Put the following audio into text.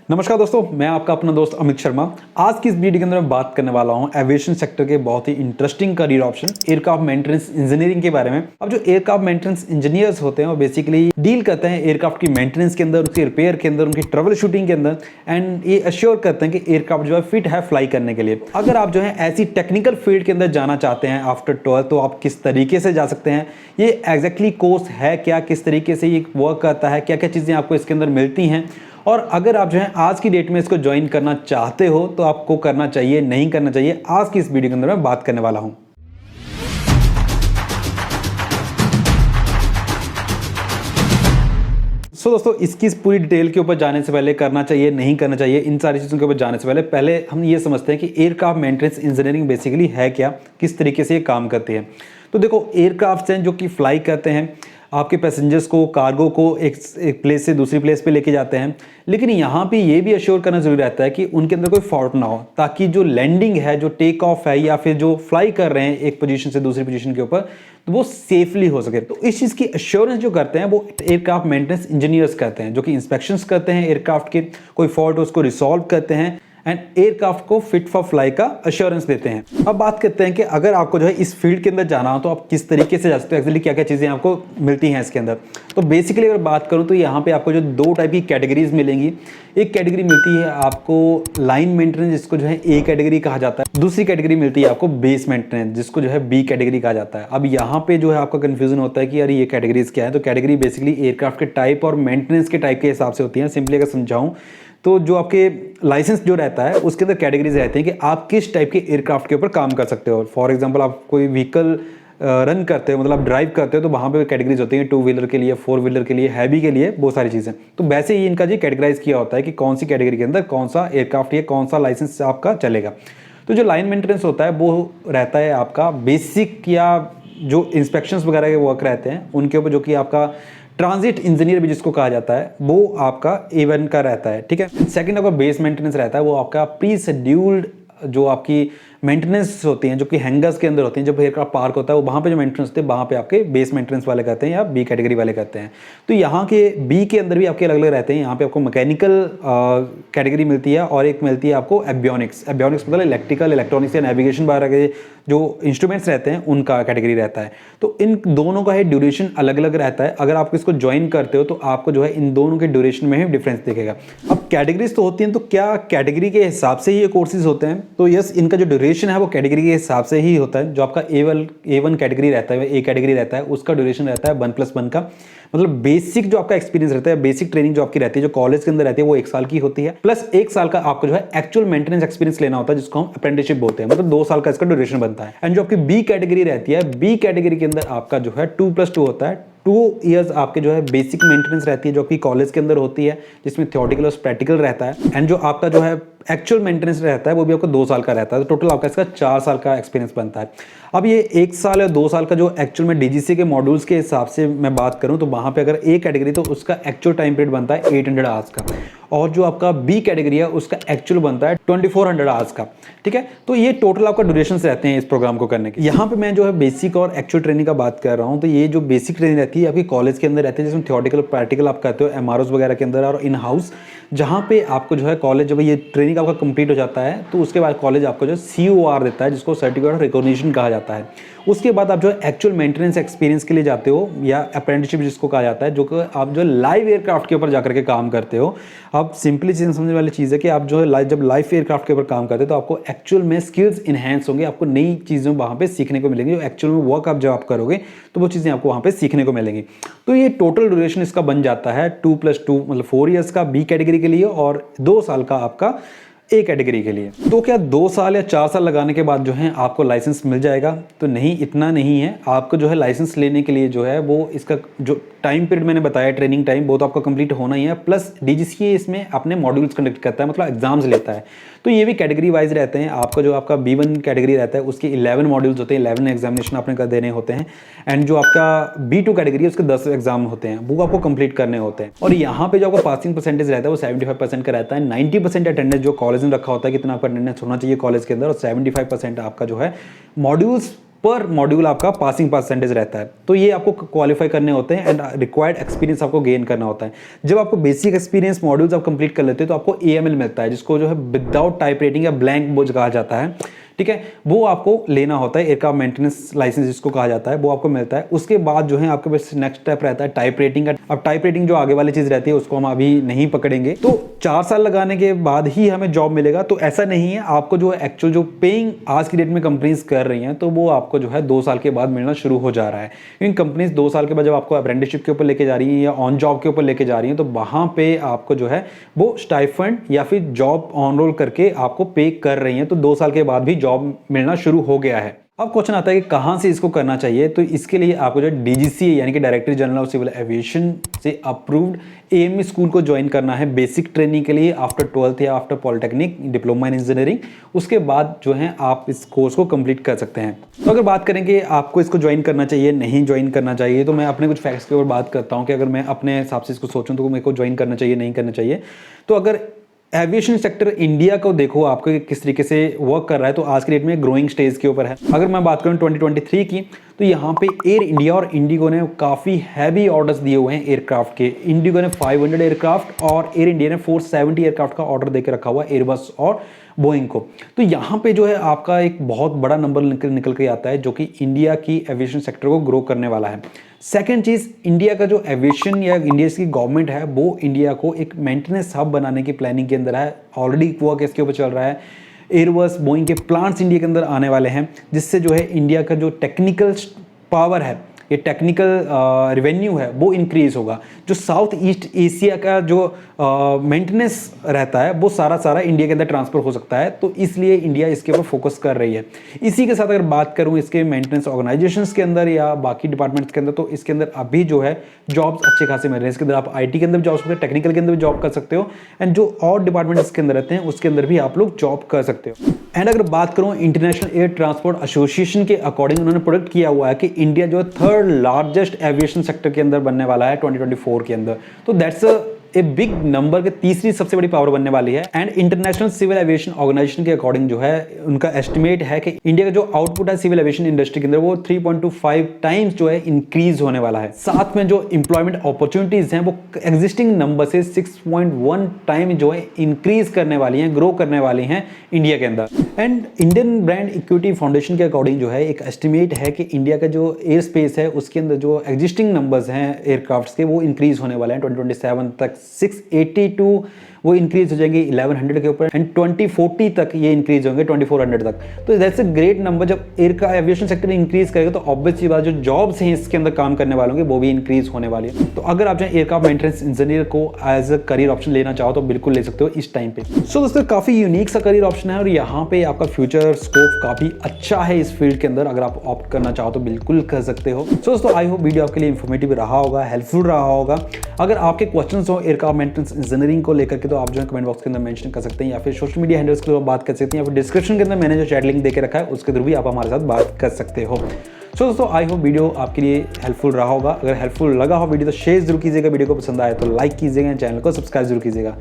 नमस्कार दोस्तों, मैं आपका अपना दोस्त अमित शर्मा। आज की इस वीडियो के अंदर मैं बात करने वाला हूं एविएशन सेक्टर के बहुत ही interesting career option aircraft maintenance engineering के बारे में। अब जो एयरक्राफ्ट मेंटेनेंस इंजीनियर्स होते हैं वो बेसिकली डील करते हैं एयरक्राफ्ट की मेंटेनेंस के अंदर, उसके रिपेयर के अंदर, उनकी ट्रबल शूटिंग के अंदर, एंड ये अश्योर करते हैं कि एयरक्राफ्ट जो है फिट है फ्लाई करने के लिए। अगर आप जो है ऐसी टेक्निकल फील्ड के अंदर जाना चाहते हैं आफ्टर 12, तो आप किस तरीके से जा सकते हैं, ये एग्जैक्टली कोर्स है क्या, किस तरीके से ये वर्क करता है, क्या क्या चीज़ें आपको इसके अंदर मिलती हैं, और अगर आप जो है आज की डेट में इसको ज्वाइन करना चाहते हो तो आपको करना चाहिए नहीं करना चाहिए, आज की इस वीडियो के अंदर मैं बात करने वाला हूं। दोस्तों, इसकी इस पूरी डिटेल के ऊपर जाने से पहले, करना चाहिए नहीं करना चाहिए, इन सारी चीज़ों के ऊपर जाने से पहले हम ये समझते हैं कि एयरक्राफ्ट मेंटेनेंस इंजीनियरिंग बेसिकली है क्या, किस तरीके से ये काम करती है। तो देखो, एयरक्राफ्ट हैं जो कि फ्लाई करते हैं, आपके पैसेंजर्स को, कार्गो को एक प्लेस से दूसरी प्लेस पे लेके जाते हैं, लेकिन यहाँ पे ये भी अश्योर करना जरूरी रहता है कि उनके अंदर कोई फॉल्ट ना हो, ताकि जो लैंडिंग है, जो टेक ऑफ है, या फिर जो फ्लाई कर रहे हैं एक पोजीशन से दूसरी पोजीशन के ऊपर, तो वो सेफली हो सके। तो इस चीज़ की अश्योरेंस जो करते हैं वो एयरक्राफ्ट मेंटेनेंस इंजीनियर्स करते हैं, जो कि इंस्पेक्शंस करते हैं एयरक्राफ्ट के, कोई फॉल्ट हो उसको रिसॉल्व करते हैं एंड एयरक्राफ्ट को फिट फॉर फ्लाई का अश्योरेंस देते हैं। अब बात करते हैं कि अगर आपको जो है इस फील्ड के अंदर जाना हो तो आप किस तरीके से जा सकते हो, एक्चुअली क्या क्या चीज़ें आपको मिलती हैं इसके अंदर। तो बेसिकली अगर बात करूं तो यहाँ पे आपको जो दो टाइप की कैटेगरीज मिलेंगी। एक कैटेगरी मिलती है आपको लाइन मेंटेनेंस, जिसको जो है ए कैटेगरी कहा जाता है। दूसरी कैटेगरी मिलती है आपको बेस मेंटेनेंस, जिसको जो है बी कैटेगरी कहा जाता है। अब यहाँ पे जो है आपका कंफ्यूजन होता है कि यार ये कैटेगरीज क्या है। तो कैटेगरी बेसिकली एयरक्राफ्ट के टाइप और मेंटेनेंस के टाइप के हिसाब से होती है। सिंपली अगर समझाऊं तो जो आपके लाइसेंस जो रहता है उसके अंदर कैटेगरीज रहते हैं कि आप किस टाइप के एयरक्राफ्ट के ऊपर काम कर सकते हो। फॉर एग्जांपल, आप कोई व्हीकल रन करते हो, मतलब आप ड्राइव करते हो, तो वहाँ पे कैटेगरीज होती हैं, 2 व्हीलर के लिए, 4 व्हीलर के लिए, हैवी के लिए, बहुत सारी चीज़ें। तो वैसे ही इनका जी कैटेगराइज किया होता है कि कौन सी कैटेगरी के अंदर कौन सा एयरक्राफ्ट या कौन सा लाइसेंस आपका चलेगा। तो जो लाइन मेंटेनेंस होता है वो रहता है आपका बेसिक, या जो इंस्पेक्शंस वगैरह के वर्क रहते हैं उनके ऊपर, जो कि आपका ट्रांजिट इंजीनियर भी जिसको कहा जाता है, वो आपका A1 का रहता है। ठीक है। सेकंड आपका बेस मेंटेनेंस रहता है, वो आपका प्री शेड्यूल्ड जो आपकी मेंटेनेंस होती हैं, जो कि हैंगर्स के अंदर होती हैं, जब एयरक्राफ्ट पार्क होता है वो वहाँ पे जो मेंटेनेंस होते हैं वहाँ पे आपके बेस मेंटेनेंस वाले करते हैं या बी कैटेगरी वाले करते हैं। तो यहाँ के बी के अंदर भी आपके अलग अलग रहते हैं। यहाँ पे आपको मैकेनिकल कैटेगरी मिलती है और एक मिलती है आपको एवियोनिक्स। एवियोनिक्स मतलब इलेक्ट्रिकल, इलेक्ट्रॉनिक्स या नेविगेशन वगैरह के जो इंस्ट्रूमेंट्स रहते हैं उनका कैटेगरी रहता है। तो इन दोनों का है ड्यूरेशन अलग अलग रहता है। अगर आप इसको ज्वाइन करते हो तो आपको जो है इन दोनों के ड्यूरेशन में ही डिफरेंस दिखेगा। अब कैटेगरीज तो होती हैं, तो क्या कैटेगरी के हिसाब से ही ये कोर्सेज होते हैं? तो यस, इनका जो ड्यूरेशन है वो कैटेगरी के हिसाब से ही होता है। जो आपका A1 कैटेगरी रहता है, ए कैटेगरी रहता है, उसका ड्यूरेशन रहता है 1+1 का। मतलब बेसिक जो आपका एक्सपीरियंस रहता है, बेसिक ट्रेनिंग जो आपकी रहती है, जो कॉलेज के अंदर रहती है, वो 1 साल की होती है, प्लस 1 साल का आपको जो है एक्चुअल मेंटेनेंस एक्सपीरियंस लेना होता है, जिसको हम अप्रेंटिसशिप बोलते हैं। मतलब 2 साल का इसका ड्यूरेशन बनता है। एंड जो आपकी बी कैटेगरी रहती है, बी कैटेगरी के अंदर आपका जो है 2+2 होता है। 2 इयर्स आपके जो है बेसिक मेंटेनेंस रहती है, जो कि कॉलेज के अंदर होती है, जिसमें थियोरेटिकल और प्रैक्टिकल रहता है। एंड जो आपका जो है एक्चुअल मेंटेनेंस रहता है वो भी आपको 2 साल का रहता है। तो टोटल आपका इसका 4 साल का एक्सपीरियंस बनता है। अब ये 1 साल या 2 साल का जो एक्चुअल में डीजीसी के मॉड्यूल्स के हिसाब से मैं बात करूं तो वहां पे अगर ए कैटेगरी तो उसका एक्चुअल टाइम पीरियड बनता है 800 आवर्स का, और जो आपका बी कैटेगरी है उसका एक्चुअल बनता है 2400 आवर्स का। ठीक है। तो ये टोटल आपका ड्यूरेशन रहते हैं इस प्रोग्राम को करने के। यहाँ पे मैं जो है बेसिक और एक्चुअल ट्रेनिंग का बात कर रहा हूँ। तो ये जो बेसिक ट्रेनिंग रहती है आपकी कॉलेज के अंदर रहती है, जिसमें थियोरेटिकल प्रैक्टिकल आप करते हो MROs वगैरह के अंदर और इन हाउस, जहाँ पे आपको जो है कॉलेज जब ये ट्रेनिंग आपका कंप्लीट हो जाता है तो उसके बाद कॉलेज आपको जो COR देता है, जिसको सर्टिफिकेट ऑफ रिकॉग्निशन कहा जाता है। उसके बाद आप जो है एक्चुअल मेंटेनेंस एक्सपीरियंस के लिए जाते हो, या अप्रेंटिसशिप जिसको कहा जाता है, जो कि आप जो लाइव एयरक्राफ्ट के ऊपर जाकर के काम करते हो। अब सिंपली चीज़ समझने वाली चीज़ है कि आप जो है जब लाइव एयरक्राफ्ट के ऊपर काम करते हो तो आपको एक्चुअल में स्किल्स इन्हेंस होंगे, आपको नई चीज़ें वहाँ पे सीखने को मिलेंगी। एक्चुअल में वर्क आप जब आप करोगे तो वो चीज़ें आपको वहाँ पे सीखने को मिलेंगी। तो ये टोटल ड्यूरेशन इसका बन जाता है 2+2 मतलब 4 इयर्स का बी कैटेगरी के लिए और 2 साल का आपका ए कैटेगरी के लिए। तो क्या 2 साल या 4 साल लगाने के बाद जो है आपको लाइसेंस मिल जाएगा? तो नहीं, इतना नहीं है। आपको जो है लाइसेंस लेने के लिए जो है वो इसका जो टाइम पीरियड मैंने बताया, ट्रेनिंग टाइम, वो तो आपका कंप्लीट होना ही है। प्लस डीजीसी इसमें अपने मॉड्यूल्स कंडक्ट करता है, मतलब एग्जाम्स लेता है। तो ये भी कैटेगरी वाइज रहते हैं। आपका जो आपका B1 कैटेगरी रहता है उसके 11 मॉड्यूल्स होते हैं, 11 एग्जामिनेशन आपने कर देने होते हैं। एंड जो आपका B2 कैटेगरी है उसके 10 एग्जाम होते हैं, वो आपको कंप्लीट करने होते हैं। और यहाँ पे जो आपका पासिंग परसेंटेज रहता है वो 75% का रहता है। 90% अटेंडेंस जो कॉलेज ने रखा होता है, कितना आपका अटेंडेंस होना चाहिए कॉलेज के अंदर, और 75% आपका जो है मॉड्यूल्स पर मॉड्यूल आपका पासिंग परसेंटेज रहता है। तो ये आपको क्वालिफाई करने होते हैं एंड रिक्वायर्ड एक्सपीरियंस आपको गेन करना होता है। जब आपको बेसिक एक्सपीरियंस मॉड्यूल्स आप कंप्लीट कर लेते हैं तो आपको AML मिलता है, जिसको जो है विदाउट टाइप रेटिंग या ब्लैंक बोझ कहा जाता है, ठीक है। वो आपको लेना होता है, एयरक्राफ्ट मेंटेनेंस लाइसेंस जिसको कहा जाता है, वो आपको मिलता है। उसके बाद जो है आपके पास नेक्स्ट स्टेप रहता है टाइप रेटिंग का। अब टाइप रेटिंग जो आगे वाली चीज रहती है उसको हम अभी नहीं पकड़ेंगे। तो 4 साल लगाने के बाद ही हमें जॉब मिलेगा, तो ऐसा नहीं है। आपको जो एक्चुअल जो पेइंग आज की डेट में कंपनीज कर रही हैं, तो वो आपको जो है 2 साल के बाद मिलना शुरू हो जा रहा है। क्योंकि कंपनीज 2 साल के बाद जब आपको अप्रेंटिसशिप के ऊपर लेके जा रही है या ऑन जॉब के ऊपर लेके जा रही है, तो वहां पे आपको जो है वो स्टाइफंड या फिर जॉब ऑन रोल करके आपको पे कर रही है। तो 2 साल के बाद भी जॉब मिलना शुरू हो गया है। अब क्वेश्चन आता है कि कहां से इसको करना चाहिए। तो इसके लिए आपको जो DGCA यानी कि directorate general of civil aviation से अप्रूव्ड AME स्कूल को ज्वाइन करना है बेसिक ट्रेनिंग के लिए आफ्टर 12th या after polytechnic diploma in engineering. उसके बाद जो है आप इस कोर्स को कंप्लीट कर सकते हैं। तो अगर बात करें कि आपको इसको ज्वाइन करना चाहिए नहीं ज्वाइन करना चाहिए, तो मैं अपने कुछ फैक्ट्स के ऊपर बात करता हूँ कि अगर मैं अपने हिसाब से इसको सोचूं तो मेरे को ज्वाइन करना चाहिए नहीं करना चाहिए। तो अगर एविएशन सेक्टर इंडिया को देखो आपको किस तरीके से वर्क कर रहा है, तो आज के डेट में ग्रोइंग स्टेज के ऊपर है। अगर मैं बात करूं 2023 की, तो यहाँ पे एयर इंडिया और इंडिगो ने काफ़ी हैवी ऑर्डर्स दिए हुए हैं एयरक्राफ्ट के। इंडिगो ने 500 एयरक्राफ्ट और एयर इंडिया ने 470 एयरक्राफ्ट का ऑर्डर देकर रखा हुआ है एयरबस और बोइंग को। तो यहाँ पे जो है आपका एक बहुत बड़ा नंबर निकल के आता है, जो कि इंडिया की एविएशन सेक्टर को ग्रो करने वाला है। सेकेंड चीज़, इंडिया का जो एविएशन या इंडिया की गवर्नमेंट है वो इंडिया को एक मेंटेनेंस हब बनाने की प्लानिंग के अंदर है। ऑलरेडी वर्क इसके ऊपर चल रहा है। एयरबस बोइंग के प्लांट्स इंडिया के अंदर आने वाले हैं, जिससे जो है इंडिया का जो टेक्निकल पावर है, ये टेक्निकल रेवेन्यू है, वो इंक्रीज होगा। जो साउथ ईस्ट एशिया का जो मेंटेनेंस रहता है वो सारा इंडिया के अंदर ट्रांसफर हो सकता है। तो इसलिए इंडिया इसके ऊपर फोकस कर रही है। इसी के साथ अगर बात करूं इसके मेंटेनेंस ऑर्गेनाइजेशंस के अंदर या बाकी डिपार्टमेंट्स के अंदर, तो इसके अंदर अभी जो है जॉब्स अच्छे खासे मिल रहे हैं। इसके अंदर आप IT के अंदर भी जॉब सकते हो, टेक्निकल के अंदर भी जॉब कर सकते हो, एंड जो और डिपार्टमेंट्स के अंदर रहते हैं उसके अंदर भी आप लोग जॉब कर सकते हो। एंड अगर बात करूं इंटरनेशनल एयर ट्रांसपोर्ट एसोसिएशन के अकॉर्डिंग, उन्होंने प्रोडक्ट किया हुआ है कि इंडिया जो है 3rd लार्जेस्ट एविएशन सेक्टर के अंदर बनने वाला है 2024 के अंदर। तो दैट्स ए बिग नंबर के तीसरी सबसे बड़ी पावर बनने वाली है। And international civil aviation organisation के अकॉर्डिंग जो है उनका एस्टिमेट है कि इंडिया का जो आउटपुट है सिविल एविएशन इंडस्ट्री के अंदर वो 3.25 टाइम्स जो है इंक्रीज होने वाला है। साथ में जो एम्प्लॉयमेंट अपॉर्चुनिटीज हैं वो एग्जिस्टिंग नंबर से 6.1 टाइम जो है इंक्रीज करने वाली हैं, ग्रो करने वाली हैं इंडिया के अंदर। And Indian brand equity foundation के अकॉर्डिंग जो है एक एस्टिमेट है कि इंडिया का जो एयर स्पेस है उसके अंदर जो एग्जिस्टिंग नंबर्स हैं एयरक्राफ्ट्स के वो इंक्रीज होने वाले हैं 2027 तक। 682 वो इंक्रीज हो जाएंगे 1100 के ऊपर, एंड 2040 तक ये इंक्रीज होंगे 2400 तक। तो दैट्स अ ग्रेट नंबर। जब एयर का एविएशन सेक्टर इंक्रीज करेगा तो ऑब्वियसली बात जो जॉब्स हैं इसके अंदर काम करने वालों के वो भी इंक्रीज होने वाली है। तो अगर आप चाहे एयरक्राफ्ट मेंटेनेंस इंजीनियर को एज अ करियर ऑप्शन लेना चाहो तो बिल्कुल ले सकते हो इस टाइम पे। सो दोस्तों काफी यूनिक सा करियर ऑप्शन है और यहाँ पे आपका फ्यूचर स्कोप काफी अच्छा है इस फील्ड के अंदर। अगर आप ऑप्ट करना चाहो तो बिल्कुल कर सकते हो। सो दोस्तों आई होप वीडियो आपके लिए इन्फॉर्मेटिव रहा होगा, हेल्पफुल रहा होगा। अगर आपके क्वेश्चंस हो एयरक्राफ्ट मेंटेनेंस इंजीनियरिंग को लेकर के तो आप जो है कमेंट बॉक्स के अंदर मेंशन कर सकते हैं, या फिर सोशल मीडिया हैंडल्स के थ्रू बात कर सकते हैं, या फिर डिस्क्रिप्शन के अंदर मैंने जो चैट लिंक देके रखा है उसके थ्रू भी आप हमारे साथ बात कर सकते हो। सो दोस्तों आई होप वीडियो आपके लिए हेल्पफुल रहा होगा। अगर हेल्पफुल लगा हो वीडियो तो शेयर जरूर कीजिएगा, वीडियो को पसंद आए तो लाइक कीजिएगा, चैनल को सब्सक्राइब जरूर कीजिएगा।